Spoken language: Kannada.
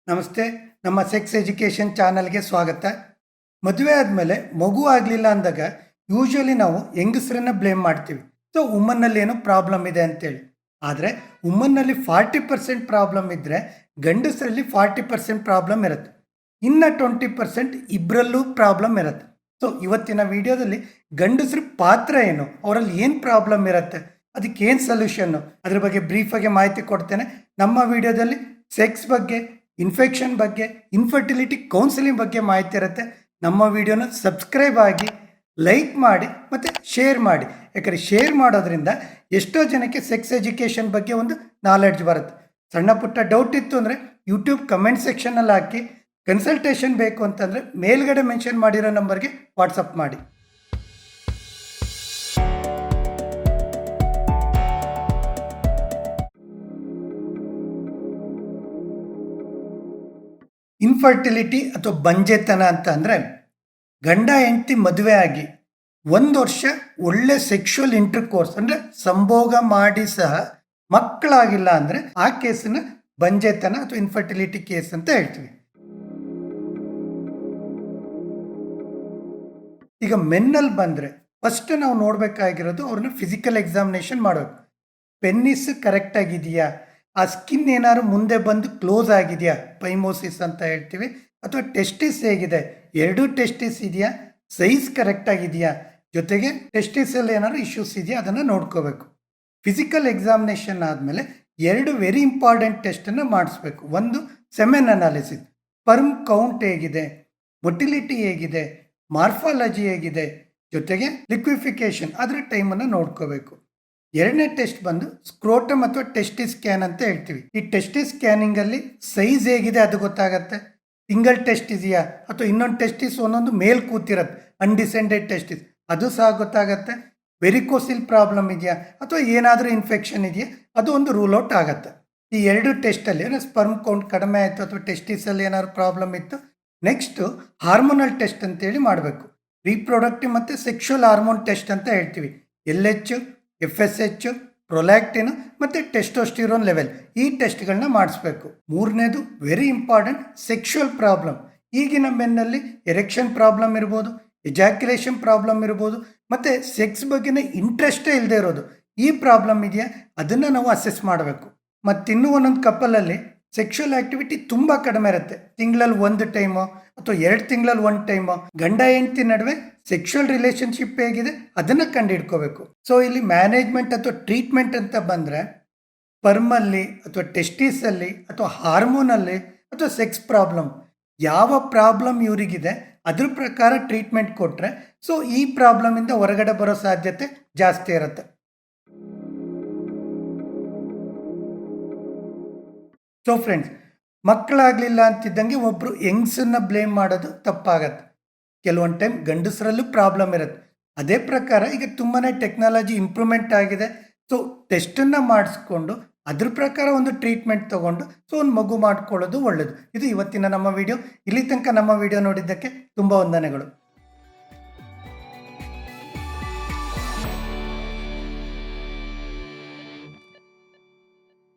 ನಮಸ್ತೆ. ನಮ್ಮ ಸೆಕ್ಸ್ ಎಜುಕೇಷನ್ ಚಾನಲ್ಗೆ ಸ್ವಾಗತ. ಮದುವೆ ಆದಮೇಲೆ ಮಗು ಆಗಲಿಲ್ಲ ಅಂದಾಗ ಯೂಶ್ವಲಿ ನಾವು ಹೆಂಗಸರನ್ನ ಬ್ಲೇಮ್ ಮಾಡ್ತೀವಿ. ಸೊ ವುಮನ್ನಲ್ಲಿ ಏನೋ ಪ್ರಾಬ್ಲಮ್ ಇದೆ ಅಂತೇಳಿ. ಆದರೆ ವುಮನ್ನಲ್ಲಿ 40% ಪ್ರಾಬ್ಲಮ್ ಇದ್ದರೆ ಗಂಡಸರಲ್ಲಿ 40% ಪ್ರಾಬ್ಲಮ್ ಇರುತ್ತೆ. ಇನ್ನು 20% ಇಬ್ಬರಲ್ಲೂ ಪ್ರಾಬ್ಲಮ್ ಇರುತ್ತೆ. ಸೊ ಇವತ್ತಿನ ವಿಡಿಯೋದಲ್ಲಿ ಗಂಡಸ್ರ ಪಾತ್ರ ಏನು, ಅವರಲ್ಲಿ ಏನು ಪ್ರಾಬ್ಲಮ್ ಇರುತ್ತೆ, ಅದಕ್ಕೇನು ಸೊಲ್ಯೂಷನ್ನು, ಅದ್ರ ಬಗ್ಗೆ ಬ್ರೀಫಾಗಿ ಮಾಹಿತಿ ಕೊಡ್ತೇನೆ. ನಮ್ಮ ವಿಡಿಯೋದಲ್ಲಿ ಸೆಕ್ಸ್ ಬಗ್ಗೆ, ಇನ್ಫೆಕ್ಷನ್ ಬಗ್ಗೆ, ಇನ್ಫರ್ಟಿಲಿಟಿ ಕೌನ್ಸಿಲಿಂಗ್ ಬಗ್ಗೆ ಮಾಹಿತಿ ಇರುತ್ತೆ. ನಮ್ಮ ವಿಡಿಯೋನ ಸಬ್ಸ್ಕ್ರೈಬ್ ಆಗಿ, ಲೈಕ್ ಮಾಡಿ ಮತ್ತು ಶೇರ್ ಮಾಡಿ. ಯಾಕಂದರೆ ಶೇರ್ ಮಾಡೋದ್ರಿಂದ ಎಷ್ಟೋ ಜನಕ್ಕೆ ಸೆಕ್ಸ್ ಎಜುಕೇಷನ್ ಬಗ್ಗೆ ಒಂದು ನಾಲೆಡ್ಜ್ ಬರುತ್ತೆ. ಸಣ್ಣ ಪುಟ್ಟ ಡೌಟ್ ಇತ್ತು ಅಂದರೆ ಯೂಟ್ಯೂಬ್ ಕಮೆಂಟ್ ಸೆಕ್ಷನಲ್ಲಿ ಹಾಕಿ. ಕನ್ಸಲ್ಟೇಷನ್ ಬೇಕು ಅಂತಂದರೆ ಮೇಲ್ಗಡೆ ಮೆನ್ಷನ್ ಮಾಡಿರೋ ನಂಬರ್ಗೆ ವಾಟ್ಸಪ್ ಮಾಡಿ. ಇನ್ಫರ್ಟಿಲಿಟಿ ಅಥವಾ ಬಂಜೆತನ ಅಂತ ಅಂದರೆ ಗಂಡ ಹೆಂಡತಿ ಮದುವೆ ಆಗಿ 1 ವರ್ಷ ಒಳ್ಳೆ ಸೆಕ್ಷುವಲ್ ಇಂಟರ್ಕೋರ್ಸ್ ಅಂದರೆ ಸಂಭೋಗ ಮಾಡಿ ಸಹ ಮಕ್ಕಳಾಗಿಲ್ಲ ಅಂದರೆ ಆ ಕೇಸನ್ನು ಬಂಜೆತನ ಅಥವಾ ಇನ್ಫರ್ಟಿಲಿಟಿ ಕೇಸ್ ಅಂತ ಹೇಳ್ತೀವಿ. ಈಗ ಮೆನ್ನಲ್ಲಿ ಬಂದರೆ ಫಸ್ಟ್ ನಾವು ನೋಡಬೇಕಾಗಿರೋದು ಅವ್ರನ್ನ ಫಿಸಿಕಲ್ ಎಕ್ಸಾಮಿನೇಷನ್ ಮಾಡಬೇಕು. ಪೆನ್ನಿಸ್ ಕರೆಕ್ಟಾಗಿದೆಯಾ, ಆ ಸ್ಕಿನ್ ಏನಾದ್ರು ಮುಂದೆ ಬಂದು ಕ್ಲೋಸ್ ಆಗಿದೆಯಾ, ಪೈಮೋಸಿಸ್ ಅಂತ ಹೇಳ್ತೀವಿ, ಅಥವಾ ಟೆಸ್ಟಿಸ್ ಹೇಗಿದೆ, 2 ಟೆಸ್ಟಿಸ್ ಇದೆಯಾ, ಸೈಜ್ ಕರೆಕ್ಟಾಗಿದೆಯಾ, ಜೊತೆಗೆ ಟೆಸ್ಟಿಸಲ್ಲಿ ಏನಾದ್ರು ಇಶ್ಯೂಸ್ ಇದೆಯಾ ಅದನ್ನು ನೋಡ್ಕೋಬೇಕು. ಫಿಸಿಕಲ್ ಎಕ್ಸಾಮಿನೇಷನ್ ಆದಮೇಲೆ 2 ವೆರಿ ಇಂಪಾರ್ಟೆಂಟ್ ಟೆಸ್ಟನ್ನು ಮಾಡಿಸ್ಬೇಕು. ಒಂದು ಸೆಮೆನ್ ಅನಾಲಿಸಿಸ್, ಸ್ಪರ್ಮ್ ಕೌಂಟ್ ಹೇಗಿದೆ, ಮೊಟಿಲಿಟಿ ಹೇಗಿದೆ, ಮಾರ್ಫಾಲಜಿ ಹೇಗಿದೆ, ಜೊತೆಗೆ ಲಿಕ್ವಿಫಿಕೇಷನ್ ಅದರ ಟೈಮನ್ನು ನೋಡ್ಕೋಬೇಕು. 2ನೇ ಟೆಸ್ಟ್ ಬಂದು ಸ್ಕ್ರೋಟಮ್ ಅಥವಾ ಟೆಸ್ಟಿಸ್ ಸ್ಕ್ಯಾನ್ ಅಂತ ಹೇಳ್ತೀವಿ. ಈ ಟೆಸ್ಟಿಸ್ ಸ್ಕ್ಯಾನಿಂಗಲ್ಲಿ ಸೈಜ್ ಹೇಗಿದೆ ಅದು ಗೊತ್ತಾಗತ್ತೆ. ಸಿಂಗಲ್ ಟೆಸ್ಟ್ ಇದೆಯಾ ಅಥವಾ ಇನ್ನೊಂದು ಟೆಸ್ಟಿಸ್ ಒಂದೊಂದು ಮೇಲ್ ಕೂತಿರತ್ತೆ, ಅನ್ಡಿಸೆಂಡೆಡ್ ಟೆಸ್ಟಿಸ್, ಅದು ಸಹ ಗೊತ್ತಾಗತ್ತೆ. ವೆರಿಕೋಸಿಲ್ ಪ್ರಾಬ್ಲಮ್ ಇದೆಯಾ ಅಥವಾ ಏನಾದರೂ ಇನ್ಫೆಕ್ಷನ್ ಇದೆಯಾ ಅದು ಒಂದು ರೂಲ್ ಔಟ್ ಆಗುತ್ತೆ. ಈ 2 ಟೆಸ್ಟಲ್ಲಿ ಏನೋ ಸ್ಪರ್ಮ್ ಕೌಂಟ್ ಕಡಿಮೆ ಆಯಿತು ಅಥವಾ ಟೆಸ್ಟಿಸಲ್ಲಿ ಏನಾದ್ರು ಪ್ರಾಬ್ಲಮ್ ಇತ್ತು, ನೆಕ್ಸ್ಟು ಹಾರ್ಮೋನಲ್ ಟೆಸ್ಟ್ ಅಂತೇಳಿ ಮಾಡಬೇಕು. ರೀಪ್ರೊಡಕ್ಟಿವ್ ಮತ್ತು ಸೆಕ್ಷುವಲ್ ಹಾರ್ಮೋನ್ ಟೆಸ್ಟ್ ಅಂತ ಹೇಳ್ತೀವಿ. LH, FSH, ಪ್ರೊಲ್ಯಾಕ್ಟಿನ್ ಮತ್ತು ಟೆಸ್ಟೋಸ್ಟಿರೋನ್ ಲೆವೆಲ್, ಈ ಟೆಸ್ಟ್ಗಳನ್ನ ಮಾಡಿಸ್ಬೇಕು. 3ನೇದು ವೆರಿ ಇಂಪಾರ್ಟೆಂಟ್, ಸೆಕ್ಷುವಲ್ ಪ್ರಾಬ್ಲಮ್. ಈಗಿನ ಮೆನ್ನಲ್ಲಿ ಎರೆಕ್ಷನ್ ಪ್ರಾಬ್ಲಮ್ ಇರ್ಬೋದು, ಎಜಾಕ್ಯುಲೇಷನ್ ಪ್ರಾಬ್ಲಮ್ ಇರ್ಬೋದು, ಮತ್ತು ಸೆಕ್ಸ್ ಬಗ್ಗೆನೇ ಇಂಟ್ರೆಸ್ಟೇ ಇಲ್ಲದೆ ಇರೋದು, ಈ ಪ್ರಾಬ್ಲಮ್ ಇದೆಯಾ ಅದನ್ನು ನಾವು ಅಸೆಸ್ ಮಾಡಬೇಕು. ಮತ್ತಿನ್ನೂ ಒಂದೊಂದು ಕಪಲಲ್ಲಿ ಸೆಕ್ಷುವಲ್ ಆ್ಯಕ್ಟಿವಿಟಿ ತುಂಬ ಕಡಿಮೆ ಇರುತ್ತೆ. ತಿಂಗಳಲ್ಲಿ 1 ಟೈಮು ಅಥವಾ 2 ತಿಂಗಳಲ್ಲಿ 1 ಟೈಮು ಗಂಡ ಹೆಂಡತಿ ನಡುವೆ ಸೆಕ್ಷುವಲ್ ರಿಲೇಷನ್ಶಿಪ್ ಹೇಗಿದೆ ಅದನ್ನು ಕಂಡುಹಿಡ್ಕೋಬೇಕು. ಸೊ ಇಲ್ಲಿ ಮ್ಯಾನೇಜ್ಮೆಂಟ್ ಅಥವಾ ಟ್ರೀಟ್ಮೆಂಟ್ ಅಂತ ಬಂದರೆ ಸ್ಪರ್ಮಲ್ಲಿ ಅಥವಾ ಟೆಸ್ಟಿಸಲ್ಲಿ ಅಥವಾ ಹಾರ್ಮೋನಲ್ಲಿ ಅಥವಾ ಸೆಕ್ಸ್ ಪ್ರಾಬ್ಲಮ್ ಯಾವ ಪ್ರಾಬ್ಲಮ್ ಇವರಿಗಿದೆ ಅದ್ರ ಪ್ರಕಾರ ಟ್ರೀಟ್ಮೆಂಟ್ ಕೊಟ್ಟರೆ ಸೊ ಈ ಪ್ರಾಬ್ಲಮಿಂದ ಹೊರಗಡೆ ಬರೋ ಸಾಧ್ಯತೆ ಜಾಸ್ತಿ ಇರುತ್ತೆ. ಸೊ ಫ್ರೆಂಡ್ಸ್, ಮಕ್ಕಳಾಗಲಿಲ್ಲ ಅಂತಿದ್ದಂಗೆ ಒಬ್ಬರು ಯಂಗ್ಸನ್ನು ಬ್ಲೇಮ್ ಮಾಡೋದು ತಪ್ಪಾಗತ್ತೆ. ಕೆಲವೊಂದು ಟೈಮ್ ಗಂಡಸರಲ್ಲೂ ಪ್ರಾಬ್ಲಮ್ ಇರುತ್ತೆ. ಅದೇ ಪ್ರಕಾರ ಈಗ ತುಂಬಾ ಟೆಕ್ನಾಲಜಿ ಇಂಪ್ರೂವ್ಮೆಂಟ್ ಆಗಿದೆ. ಸೊ ಟೆಸ್ಟನ್ನು ಮಾಡಿಸ್ಕೊಂಡು ಅದ್ರ ಪ್ರಕಾರ ಒಂದು ಟ್ರೀಟ್ಮೆಂಟ್ ತೊಗೊಂಡು ಸೊ ಒಂದು ಮಗು ಮಾಡ್ಕೊಳ್ಳೋದು ಒಳ್ಳೆಯದು. ಇದು ಇವತ್ತಿನ ನಮ್ಮ ವಿಡಿಯೋ. ಇಲ್ಲಿ ತನಕ ನಮ್ಮ ವಿಡಿಯೋ ನೋಡಿದ್ದಕ್ಕೆ ತುಂಬ ವಂದನೆಗಳು.